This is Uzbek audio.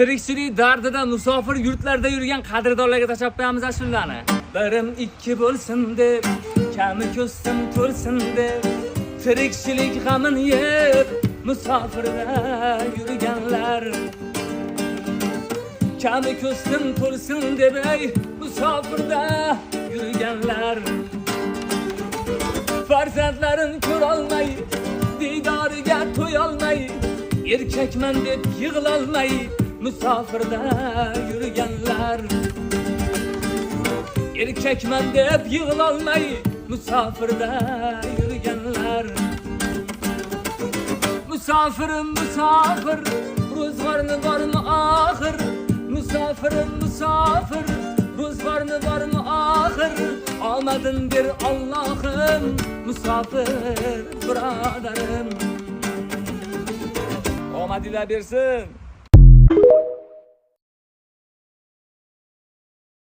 Tirikchilik dardida musofir yurtlarda yurgan qadrdonlarga tashlab qo'yamiz ashulani. Birim ikki bo'lsin deb, kami ko'zsim to'lsin deb, tirikchilik g'amini yeb, musofirda yurganlar. Kami ko'zsim to'lsin deb, ey musofirda yurganlar. Farzandlarin ko'rolmay, didoriga to'yolmay, erkakman deb yig'lolmay, musofirda yurganlar. Erkakman deb yig'lolmay, musofirda yurganlar. Musofirim musofir, ro'zg'orni bormi oxir? Musofirim musofir, ro'zg'orni bormi oxir? Omadin ber Allohim, musofir birodarim. Omadinglar bersin.